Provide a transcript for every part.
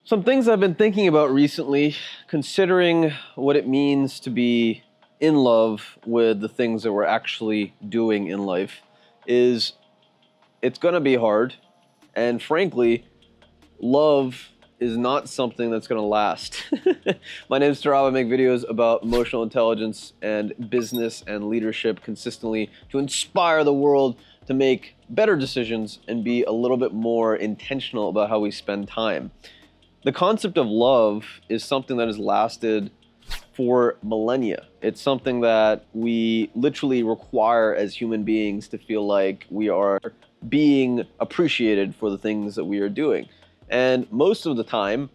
Some things I've been thinking about recently, considering what it means to be in love with the things that we're actually doing in life, is it's going to be hard. And frankly, love is not something that's going to last. My name is Turab. I make videos about emotional intelligence and business and leadership consistently to inspire the world to make better decisions and be a little bit more intentional about how we spend time. The concept of love is something that has lasted for millennia. It's something that we literally require as human beings to feel like we are being appreciated for the things that we are doing. And most of the time,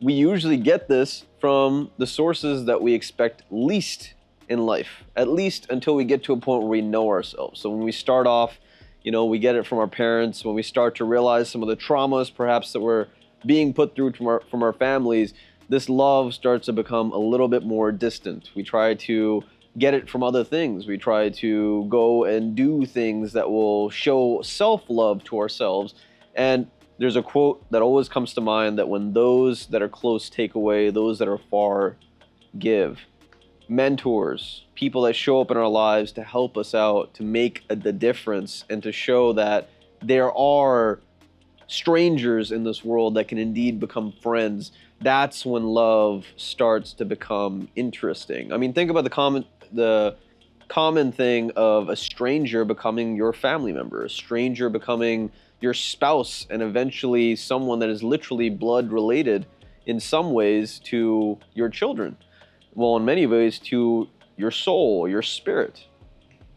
we usually get this from the sources that we expect least in life, at least until we get to a point where we know ourselves. So when we start off, we get it from our parents. When we start to realize some of the traumas perhaps that we're being put through from our families, this love starts to become a little bit more distant. We try to get it from other things. We try to go and do things that will show self-love to ourselves. And there's a quote that always comes to mind, that when those that are close take away, those that are far give. Mentors, people that show up in our lives to help us out, to make the difference, and to show that there are strangers in this world that can indeed become friends. That's when love starts to become interesting. I mean, think about the common thing of a stranger becoming your family member, a stranger becoming your spouse, and eventually someone that is literally blood related in some ways to your children. Well, in many ways to your soul, your spirit.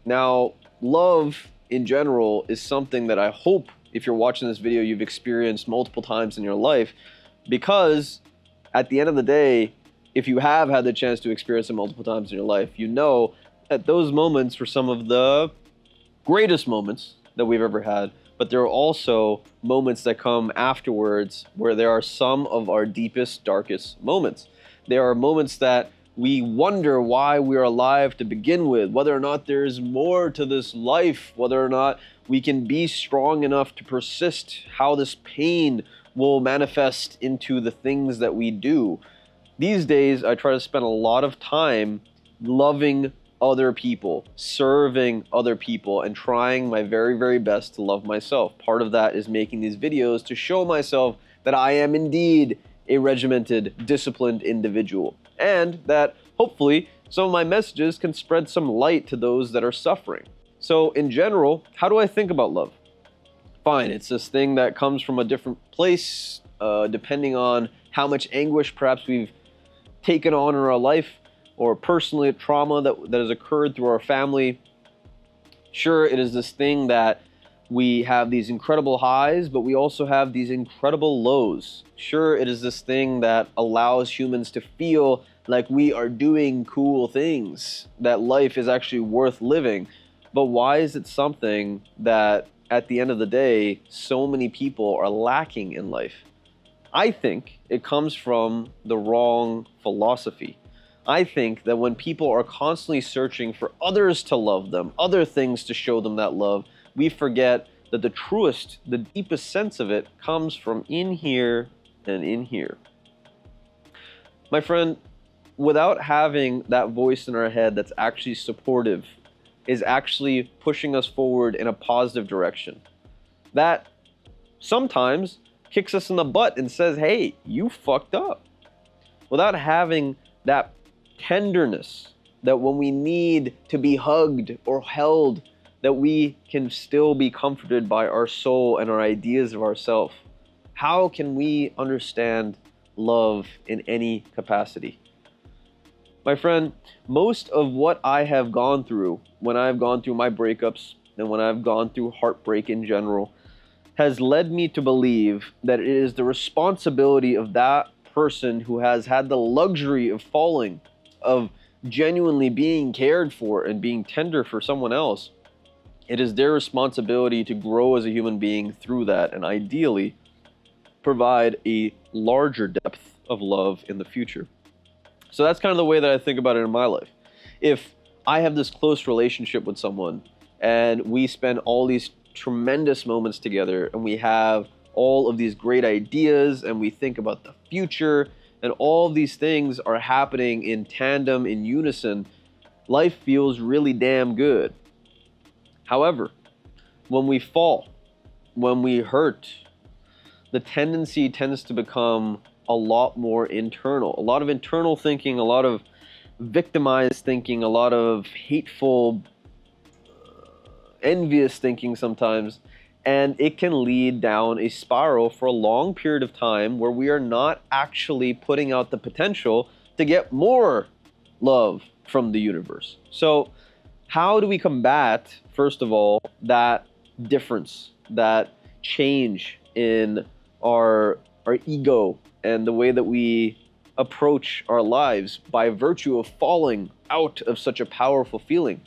Now, love in general is something that I hope, if you're watching this video, you've experienced multiple times in your life, because at the end of the day, if you have had the chance to experience it multiple times in your life, you know that those moments were some of the greatest moments that we've ever had, but there are also moments that come afterwards where there are some of our deepest, darkest moments. There are moments that we wonder why we're alive to begin with, whether or not there's more to this life, whether or not we can be strong enough to persist, how this pain will manifest into the things that we do. These days, I try to spend a lot of time loving other people, serving other people, and trying my very, very best to love myself. Part of that is making these videos to show myself that I am indeed a regimented, disciplined individual, and that hopefully some of my messages can spread some light to those that are suffering. So in general, how do I think about love? Fine, it's this thing that comes from a different place, depending on how much anguish perhaps we've taken on in our life, or personally a trauma that has occurred through our family. Sure, it is this thing that we have these incredible highs, but we also have these incredible lows. Sure, it is this thing that allows humans to feel like we are doing cool things, that life is actually worth living. But why is it something that at the end of the day, so many people are lacking in life? I think it comes from the wrong philosophy. I think that when people are constantly searching for others to love them, other things to show them that love, we forget that the truest, the deepest sense of it comes from in here and in here. My friend, without having that voice in our head that's actually supportive, is actually pushing us forward in a positive direction, that sometimes kicks us in the butt and says, hey, you fucked up. Without having that tenderness, that when we need to be hugged or held, that we can still be comforted by our soul and our ideas of ourselves, how can we understand love in any capacity? My friend, most of what I have gone through when I've gone through my breakups and when I've gone through heartbreak in general has led me to believe that it is the responsibility of that person who has had the luxury of falling, of genuinely being cared for and being tender for someone else. It is their responsibility to grow as a human being through that, and ideally provide a larger depth of love in the future. So that's kind of the way that I think about it in my life. If I have this close relationship with someone and we spend all these tremendous moments together and we have all of these great ideas and we think about the future, and all of these things are happening in tandem, in unison, life feels really damn good. However, when we fall, when we hurt, the tendency tends to become a lot more internal. A lot of internal thinking, a lot of victimized thinking, a lot of hateful, envious thinking sometimes. And it can lead down a spiral for a long period of time where we are not actually putting out the potential to get more love from the universe. So, how do we combat, first of all, that difference, that change in our ego and the way that we approach our lives by virtue of falling out of such a powerful feeling?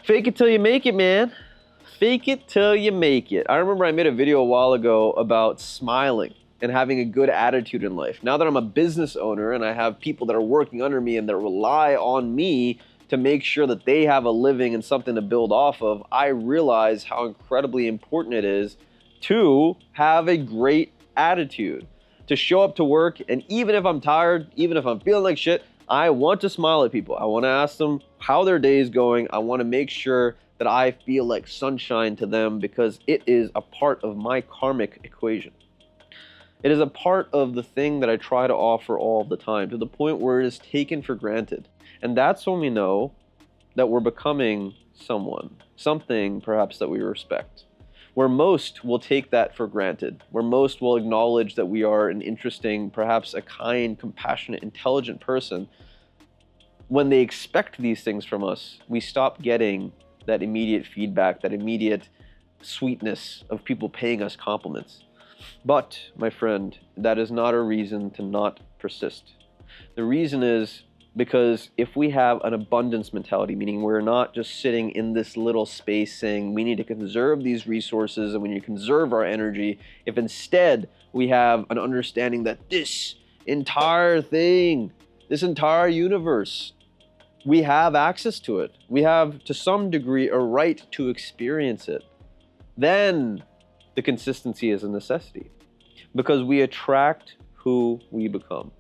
Fake it till you make it, man. Fake it till you make it. I remember I made a video a while ago about smiling and having a good attitude in life. Now that I'm a business owner and I have people that are working under me and that rely on me to make sure that they have a living and something to build off of, I realize how incredibly important it is to have a great attitude, to show up to work, and even if I'm tired, even if I'm feeling like shit, I want to smile at people. I want to ask them how their day is going. I want to make sure that I feel like sunshine to them because it is a part of my karmic equation. It is a part of the thing that I try to offer all the time, to the point where it is taken for granted. And that's when we know that we're becoming someone, something perhaps that we respect. Where most will take that for granted, where most will acknowledge that we are an interesting, perhaps a kind, compassionate, intelligent person. When they expect these things from us, we stop getting that immediate feedback, that immediate sweetness of people paying us compliments. But, my friend, that is not a reason to not persist. The reason is because if we have an abundance mentality, meaning we're not just sitting in this little space saying we need to conserve these resources and we need to conserve our energy, if instead we have an understanding that this entire thing, this entire universe, we have access to it, we have to some degree a right to experience it, then the consistency is a necessity, because we attract who we become.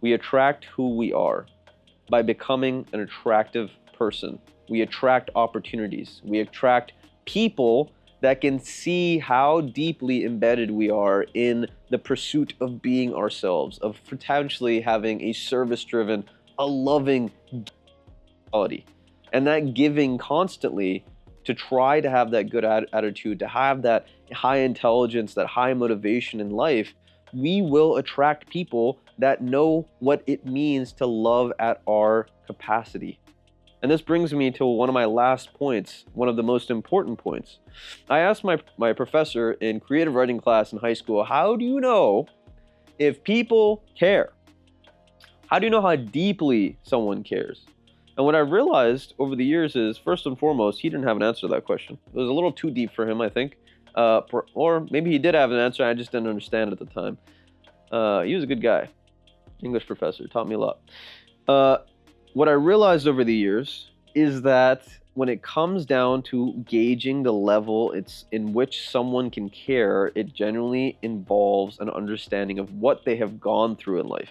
We attract who we are by becoming an attractive person. We attract opportunities. We attract people that can see how deeply embedded we are in the pursuit of being ourselves, of potentially having a service-driven, a loving quality. And that giving constantly, to try to have that good attitude, to have that high intelligence, that high motivation in life, we will attract people that know what it means to love at our capacity. And this brings me to one of my last points, one of the most important points. I asked my professor in creative writing class in high school, how do you know if people care? How do you know how deeply someone cares? And what I realized over the years is, first and foremost, he didn't have an answer to that question. It was a little too deep for him, I think. Or maybe he did have an answer, I just didn't understand it at the time. He was a good guy. English professor, taught me a lot. What I realized over the years is that when it comes down to gauging the level in which someone can care, it generally involves an understanding of what they have gone through in life,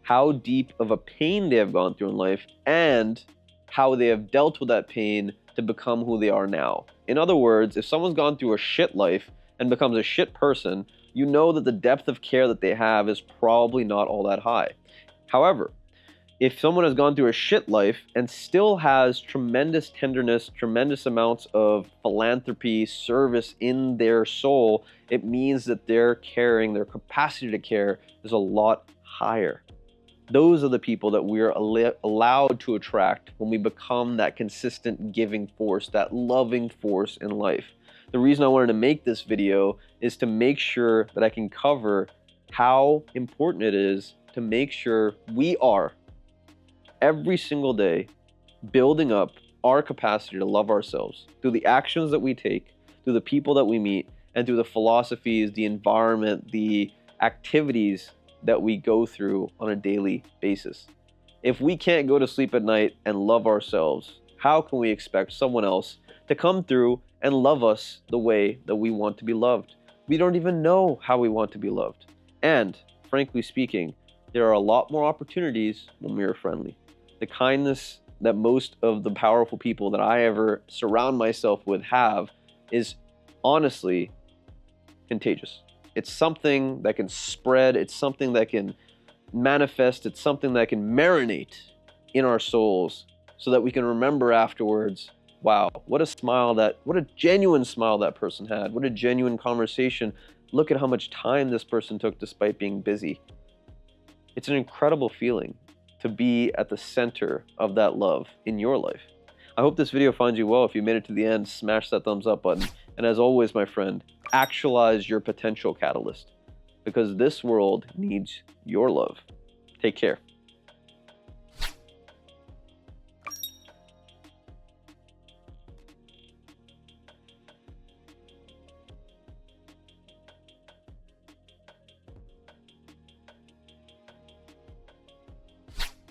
how deep of a pain they have gone through in life, and how they have dealt with that pain to become who they are now. In other words, if someone's gone through a shit life and becomes a shit person, you know that the depth of care that they have is probably not all that high. However, if someone has gone through a shit life and still has tremendous tenderness, tremendous amounts of philanthropy, service in their soul, it means that their caring, their capacity to care is a lot higher. Those are the people that we're allowed to attract when we become that consistent giving force, that loving force in life. The reason I wanted to make this video is to make sure that I can cover how important it is to make sure we are every single day building up our capacity to love ourselves through the actions that we take, through the people that we meet, and through the philosophies, the environment, the activities that we go through on a daily basis. If we can't go to sleep at night and love ourselves, how can we expect someone else to come through and love us the way that we want to be loved? we don't even know how we want to be loved. And frankly speaking, there are a lot more opportunities when we are friendly. The kindness that most of the powerful people that I ever surround myself with have is honestly contagious. It's something that can spread, it's something that can manifest, it's something that can marinate in our souls so that we can remember afterwards, wow, what a genuine smile that person had, what a genuine conversation. Look at how much time this person took despite being busy. It's an incredible feeling to be at the center of that love in your life. I hope this video finds you well. If you made it to the end, smash that thumbs up button. And as always, my friend, actualize your potential catalyst because this world needs your love. Take care.